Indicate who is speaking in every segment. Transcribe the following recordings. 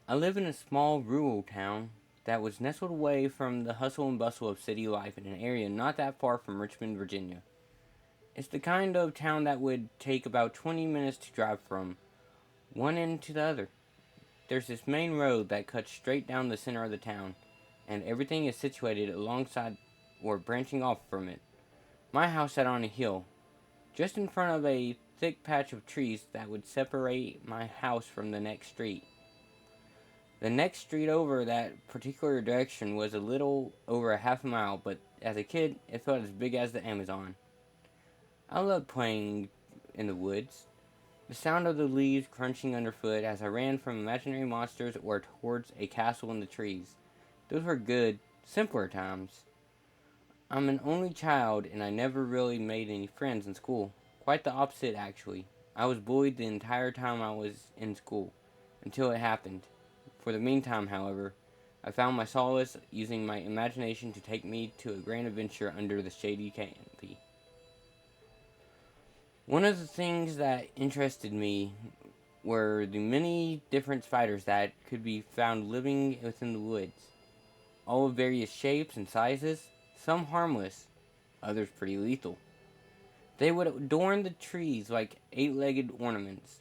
Speaker 1: I live in a small rural town that was nestled away from the hustle and bustle of city life in an area not that far from Richmond, Virginia. It's the kind of town that would take about 20 minutes to drive from one end to the other. There's this main road that cuts straight down the center of the town, and everything is situated alongside or branching off from it. My house sat on a hill, just in front of a thick patch of trees that would separate my house from the next street. The next street over that particular direction was a little over a half a mile, but as a kid, it felt as big as the Amazon. I loved playing in the woods. The sound of the leaves crunching underfoot as I ran from imaginary monsters or towards a castle in the trees. Those were good, simpler times. I'm an only child and I never really made any friends in school. Quite the opposite, actually. I was bullied the entire time I was in school, until it happened. For the meantime, however, I found my solace using my imagination to take me to a grand adventure under the shady canopy. One of the things that interested me were the many different spiders that could be found living within the woods, all of various shapes and sizes, some harmless, others pretty lethal. They would adorn the trees like eight-legged ornaments.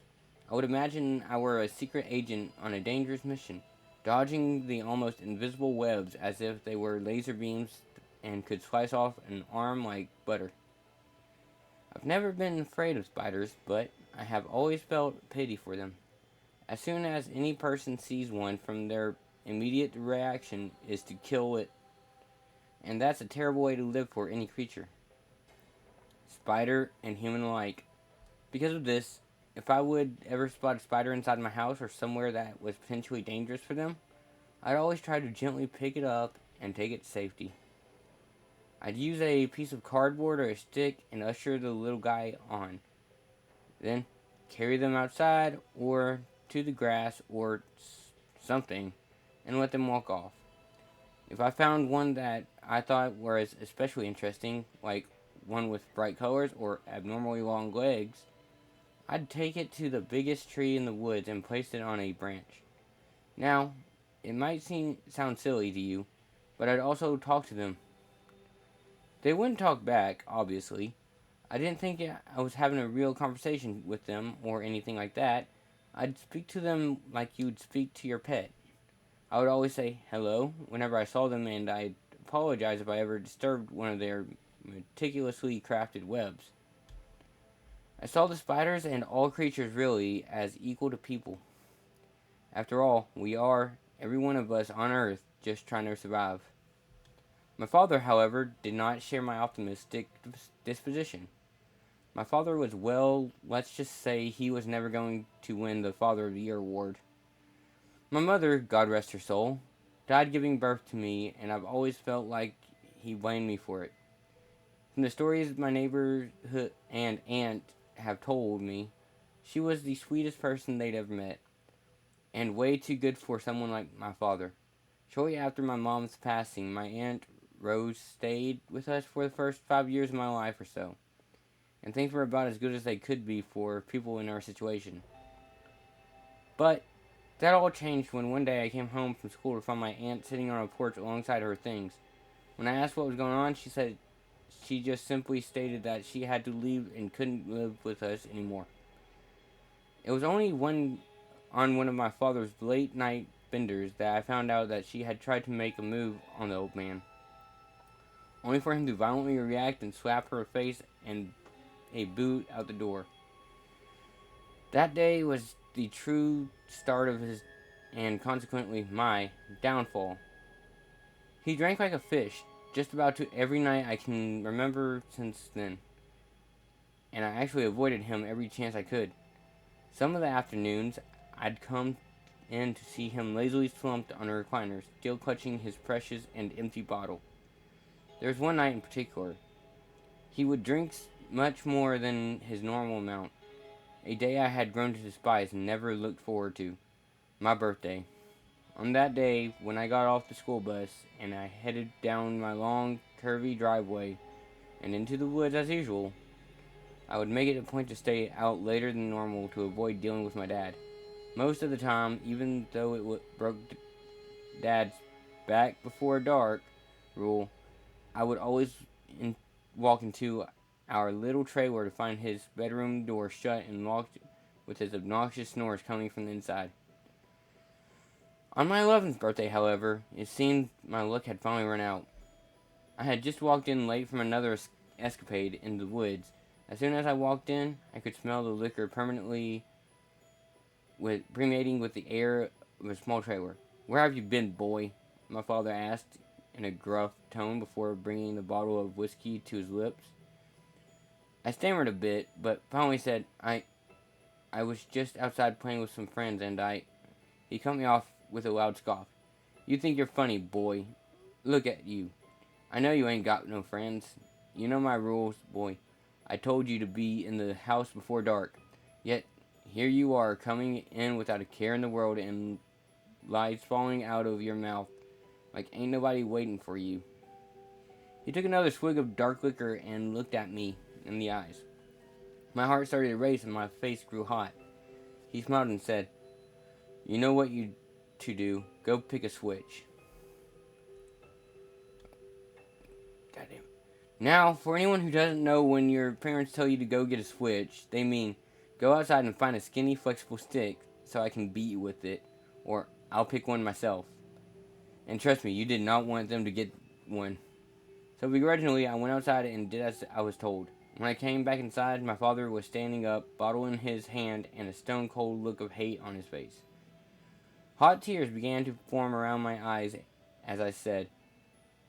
Speaker 1: I would imagine I were a secret agent on a dangerous mission, dodging the almost invisible webs as if they were laser beams and could slice off an arm like butter. I've never been afraid of spiders, but I have always felt pity for them. As soon as any person sees one, from their immediate reaction is to kill it, and that's a terrible way to live for any creature, spider and human alike. Because of this, if I would ever spot a spider inside my house or somewhere that was potentially dangerous for them, I'd always try to gently pick it up and take it to safety. I'd use a piece of cardboard or a stick and usher the little guy on. Then carry them outside or to the grass or something and let them walk off. If I found one that I thought was especially interesting, like one with bright colors or abnormally long legs, I'd take it to the biggest tree in the woods and place it on a branch. Now, it might sound silly to you, but I'd also talk to them. They wouldn't talk back, obviously. I didn't think I was having a real conversation with them or anything like that. I'd speak to them like you'd speak to your pet. I would always say hello whenever I saw them, and I'd apologize if I ever disturbed one of their meticulously crafted webs. I saw the spiders and all creatures really as equal to people. After all, we are, every one of us on Earth, just trying to survive. My father, however, did not share my optimistic disposition. My father was, well, let's just say he was never going to win the Father of the Year award. My mother, God rest her soul, died giving birth to me, and I've always felt like he blamed me for it. From the stories my neighbor and aunt have told me, she was the sweetest person they'd ever met, and way too good for someone like my father. Shortly after my mom's passing, my aunt Rose stayed with us for the first 5 years of my life or so, and things were about as good as they could be for people in our situation. But that all changed when one day I came home from school to find my aunt sitting on a porch alongside her things. When I asked what was going on, she said she just simply stated that she had to leave and couldn't live with us anymore. It was only on one of my father's late night benders that I found out that she had tried to make a move on the old man, only for him to violently react and slap her face and a boot out the door. That day was the true start of his, and consequently my, downfall. He drank like a fish, just about to every night I can remember since then, and I actually avoided him every chance I could. Some of the afternoons, I'd come in to see him lazily slumped on a recliner, still clutching his precious and empty bottle. There was one night in particular. He would drink much more than his normal amount, a day I had grown to despise and never looked forward to, my birthday. On that day, when I got off the school bus and I headed down my long, curvy driveway and into the woods as usual, I would make it a point to stay out later than normal to avoid dealing with my dad. Most of the time, even though it broke Dad's back before dark rule, I would always walk into our little trailer to find his bedroom door shut and locked with his obnoxious snores coming from the inside. On my 11th birthday, however, it seemed my luck had finally run out. I had just walked in late from another escapade in the woods. As soon as I walked in, I could smell the liquor permanently permeating with the air of a small trailer. "Where have you been, boy?" my father asked in a gruff tone before bringing the bottle of whiskey to his lips. I stammered a bit, but finally said, I was just outside playing with some friends, and He cut me off with a loud scoff. "You think you're funny, boy. Look at you. I know you ain't got no friends. You know my rules, boy. I told you to be in the house before dark. Yet, here you are, coming in without a care in the world, and lies falling out of your mouth like ain't nobody waiting for you." He took another swig of dark liquor and looked at me in the eyes. My heart started to race and my face grew hot. He smiled and said, "You know what you to do. Go pick a switch." Goddamn. Now, for anyone who doesn't know, when your parents tell you to go get a switch, they mean go outside and find a skinny, flexible stick so I can beat you with it, or I'll pick one myself. And trust me, you did not want them to get one. So begrudgingly, I went outside and did as I was told. When I came back inside, my father was standing up, bottle in his hand, and a stone-cold look of hate on his face. Hot tears began to form around my eyes as I said,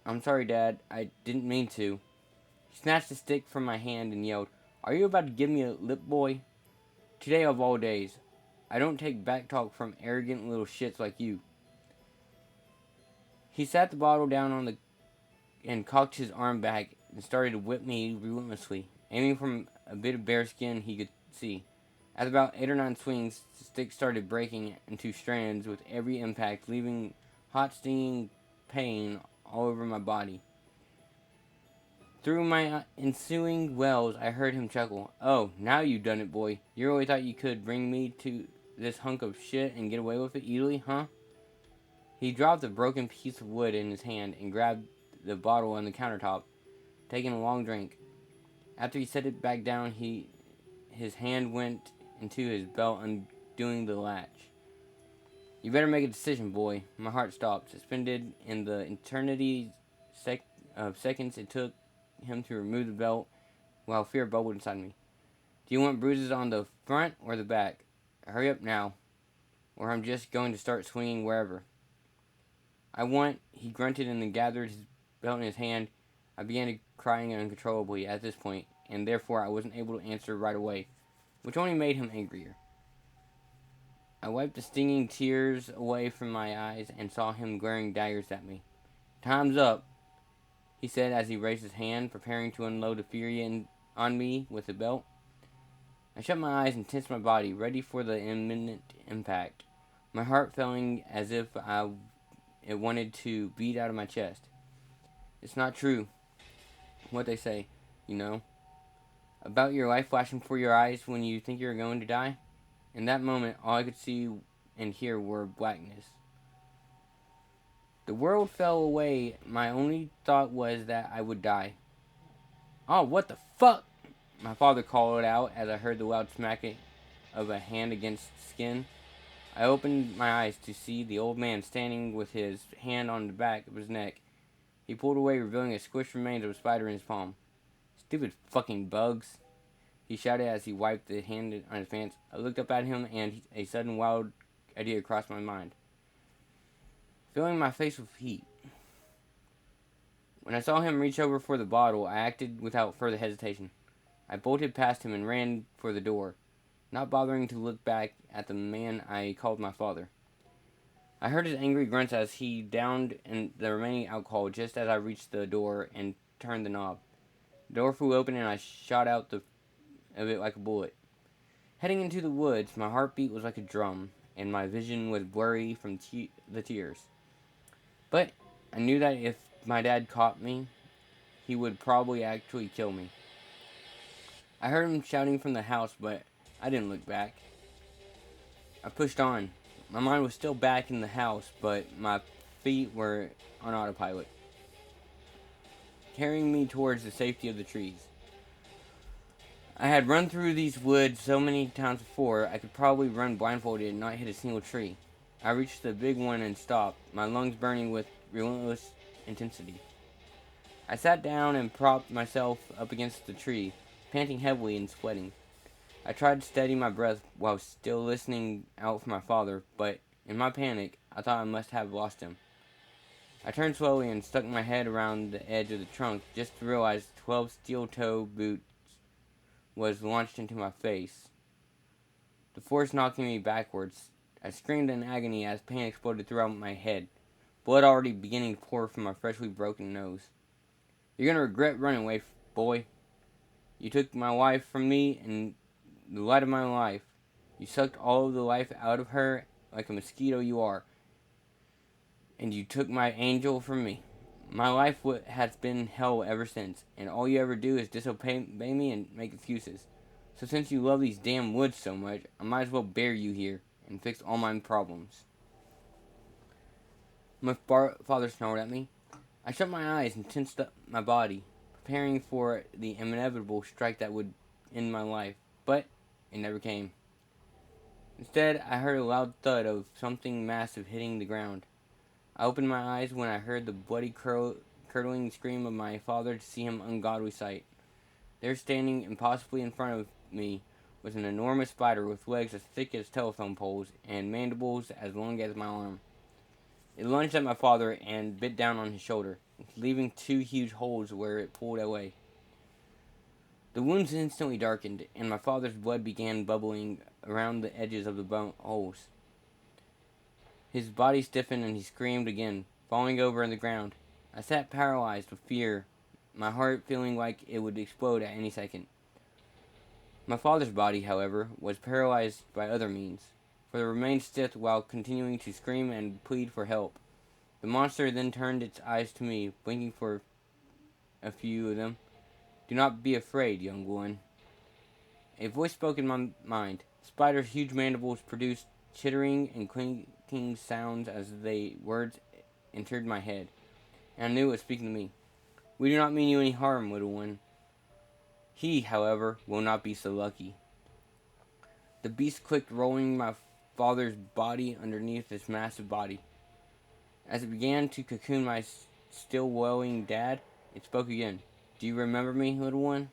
Speaker 1: "I'm sorry, Dad. I didn't mean to." He snatched the stick from my hand and yelled, "Are you about to give me a lip, boy? Today of all days. I don't take back talk from arrogant little shits like you." He sat the bottle down on the and cocked his arm back and started to whip me relentlessly, aiming from a bit of bare skin he could see. After about 8 or 9 swings, the stick started breaking into strands with every impact, leaving hot stinging pain all over my body. Through my ensuing wells, I heard him chuckle. "Oh, now you done it, boy. You really thought you could bring me to this hunk of shit and get away with it easily, huh?" He dropped the broken piece of wood in his hand and grabbed the bottle on the countertop, taking a long drink. After he set it back down, his hand went into his belt, undoing the latch. "You better make a decision, boy." My heart stopped, suspended in the eternity of seconds it took him to remove the belt, while fear bubbled inside me. "Do you want bruises on the front or the back? Hurry up now, or I'm just going to start swinging wherever." He grunted and then gathered his belt in his hand. I began crying uncontrollably at this point, and therefore I wasn't able to answer right away, which only made him angrier. I wiped the stinging tears away from my eyes and saw him glaring daggers at me. "Time's up," he said as he raised his hand, preparing to unload the fury on me with the belt. I shut my eyes and tensed my body, ready for the imminent impact, my heart feeling as if it wanted to beat out of my chest. It's not true what they say, you know, about your life flashing before your eyes when you think you're going to die. In that moment, all I could see and hear were blackness. The world fell away. My only thought was that I would die. "Oh, what the fuck?" my father called out as I heard the loud smacking of a hand against skin. I opened my eyes to see the old man standing with his hand on the back of his neck. He pulled away, revealing a squished remains of a spider in his palm. "Stupid fucking bugs," he shouted as he wiped the hand on his pants. I looked up at him, and a sudden wild idea crossed my mind, filling my face with heat. When I saw him reach over for the bottle, I acted without further hesitation. I bolted past him and ran for the door, not bothering to look back at the man I called my father. I heard his angry grunts as he downed the remaining alcohol just as I reached the door and turned the knob. The door flew open and I shot out of it like a bullet. Heading into the woods, my heartbeat was like a drum, and my vision was blurry from the tears. But I knew that if my dad caught me, he would probably actually kill me. I heard him shouting from the house, but I didn't look back. I pushed on. My mind was still back in the house, but my feet were on autopilot, carrying me towards the safety of the trees. I had run through these woods so many times before, I could probably run blindfolded and not hit a single tree. I reached the big one and stopped, my lungs burning with relentless intensity. I sat down and propped myself up against the tree, panting heavily and sweating. I tried to steady my breath while still listening out for my father, but in my panic, I thought I must have lost him. I turned slowly and stuck my head around the edge of the trunk just to realize 12 steel-toe boots was launched into my face. The force knocking me backwards. I screamed in agony as pain exploded throughout my head, blood already beginning to pour from my freshly broken nose. You're gonna regret running away, boy. You took my wife from me and the light of my life. You sucked all of the life out of her like a mosquito you are, and you took my angel from me. My life has been hell ever since, and all you ever do is disobey me and make excuses. So since you love these damn woods so much, I might as well bury you here and fix all my problems. My father snarled at me. I shut my eyes and tensed up my body, preparing for the inevitable strike that would end my life, but it never came. Instead, I heard a loud thud of something massive hitting the ground. I opened my eyes when I heard the bloody curdling scream of my father to see him ungodly sight. There, standing impossibly in front of me, was an enormous spider with legs as thick as telephone poles and mandibles as long as my arm. It lunged at my father and bit down on his shoulder, leaving 2 huge holes where it pulled away. The wounds instantly darkened, and my father's blood began bubbling around the edges of the holes. His body stiffened and he screamed again, falling over on the ground. I sat paralyzed with fear, my heart feeling like it would explode at any second. My father's body, however, was paralyzed by other means, for it remained stiff while continuing to scream and plead for help. The monster then turned its eyes to me, blinking for a few of them. Do not be afraid, young one. A voice spoke in my mind. The spider's huge mandibles produced chittering and clinking sounds as the words entered my head, and I knew it was speaking to me. We do not mean you any harm, little one. He, however, will not be so lucky. The beast clicked, rolling my father's body underneath its massive body. As it began to cocoon my still wailing dad, it spoke again. Do you remember me, little one?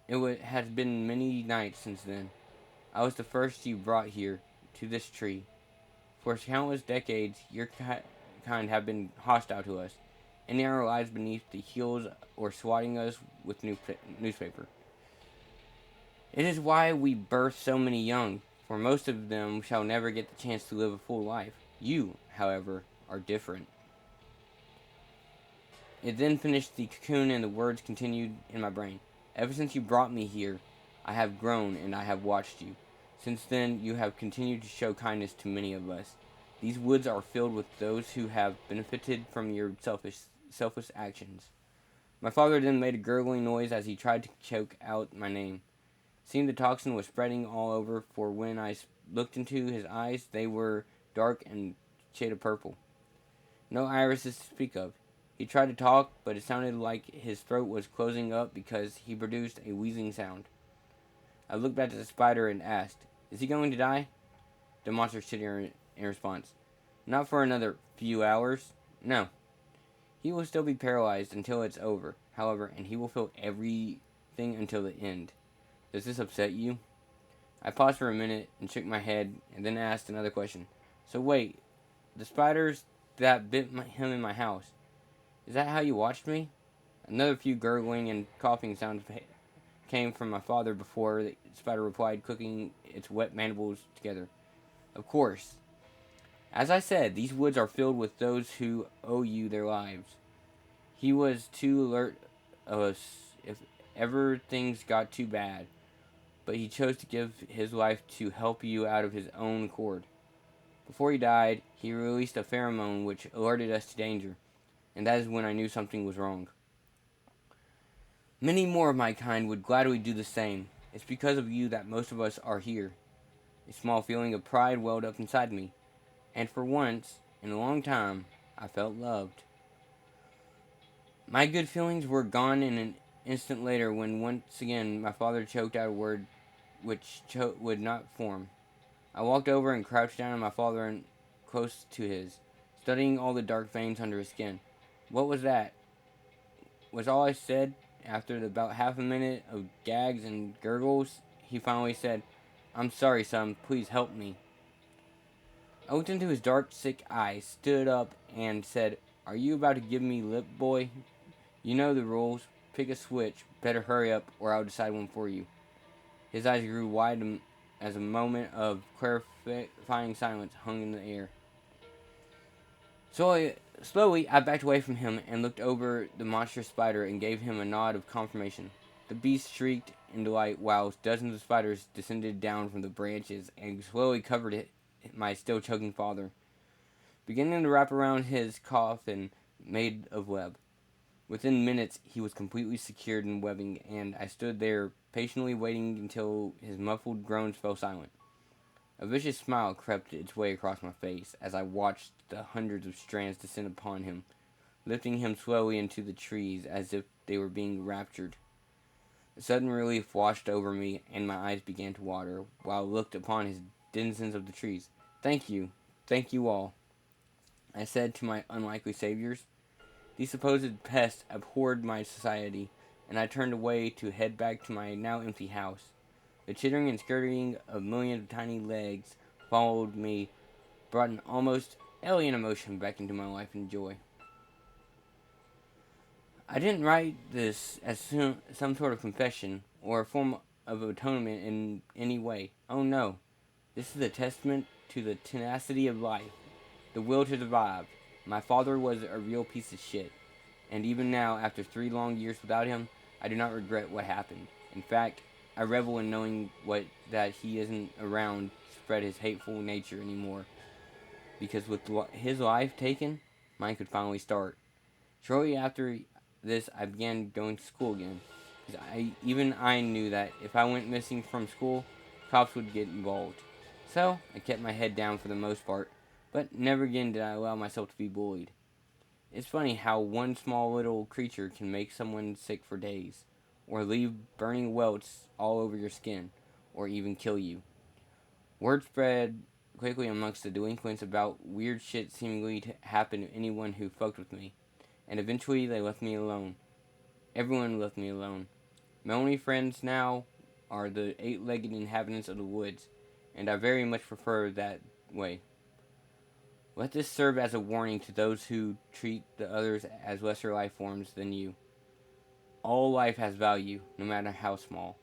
Speaker 1: It has been many nights since then. I was the first you brought here, to this tree. For countless decades, your kind have been hostile to us, ending our lives beneath the heels or swatting us with newspaper. It is why we birth so many young, for most of them shall never get the chance to live a full life. You, however, are different. It then finished the cocoon and the words continued in my brain. Ever since you brought me here, I have grown and I have watched you. Since then, you have continued to show kindness to many of us. These woods are filled with those who have benefited from your selfish actions. My father then made a gurgling noise as he tried to choke out my name. It seemed the toxin was spreading all over, for when I looked into his eyes, they were dark and shade of purple. No irises to speak of. He tried to talk, but it sounded like his throat was closing up because he produced a wheezing sound. I looked back at the spider and asked, Is he going to die? The monster shitted in response. Not for another few hours. No. He will still be paralyzed until it's over, however, and he will feel everything until the end. Does this upset you? I paused for a minute and shook my head and then asked another question. So wait, the spiders that bit him in my house, is that how you watched me? Another few gurgling and coughing sounds came from my father before the spider replied, clicking its wet mandibles together. Of course. As I said, these woods are filled with those who owe you their lives. He was too alert of us if ever things got too bad, but he chose to give his life to help you out of his own accord. Before he died, he released a pheromone which alerted us to danger, and that is when I knew something was wrong. Many more of my kind would gladly do the same. It's because of you that most of us are here. A small feeling of pride welled up inside me, and for once in a long time, I felt loved. My good feelings were gone in an instant later when once again my father choked out a word which would not form. I walked over and crouched down on my father and close to his, studying all the dark veins under his skin. What was that? Was all I said. After about half a minute of gags and gurgles, he finally said, "I'm sorry, son. Please help me." I looked into his dark, sick eyes, stood up, and said, "Are you about to give me lip, boy? You know the rules. Pick a switch. Better hurry up, or I'll decide one for you." His eyes grew wide as a moment of clarifying silence hung in the air. Slowly, I backed away from him and looked over the monstrous spider and gave him a nod of confirmation. The beast shrieked in delight while dozens of spiders descended down from the branches and slowly covered my still choking father, beginning to wrap around his coffin made of web. Within minutes, he was completely secured in webbing, and I stood there patiently waiting until his muffled groans fell silent. A vicious smile crept its way across my face as I watched the hundreds of strands descend upon him, lifting him slowly into the trees as if they were being raptured. A sudden relief washed over me, and my eyes began to water while I looked upon his denizens of the trees. Thank you all," I said to my unlikely saviors. These supposed pests abhorred my society, and I turned away to head back to my now empty house. The chittering and skirting of millions of tiny legs followed me, brought an almost alien emotion back into my life and joy. I didn't write this as some sort of confession or a form of atonement in any way. Oh no. This is a testament to the tenacity of life, the will to survive. My father was a real piece of shit, and even now, after 3 long years without him, I do not regret what happened. In fact, I revel in knowing that he isn't around to spread his hateful nature anymore, because with his life taken, mine could finally start. Shortly after this, I began going to school again, because even I knew that if I went missing from school, cops would get involved. So, I kept my head down for the most part, but never again did I allow myself to be bullied. It's funny how one small little creature can make someone sick for days, or leave burning welts all over your skin, or even kill you. Word spread quickly amongst the delinquents about weird shit seemingly to happen to anyone who fucked with me, and eventually they left me alone. Everyone left me alone. My only friends now are the eight-legged inhabitants of the woods, and I very much prefer that way. Let this serve as a warning to those who treat the others as lesser life forms than you. All life has value, no matter how small.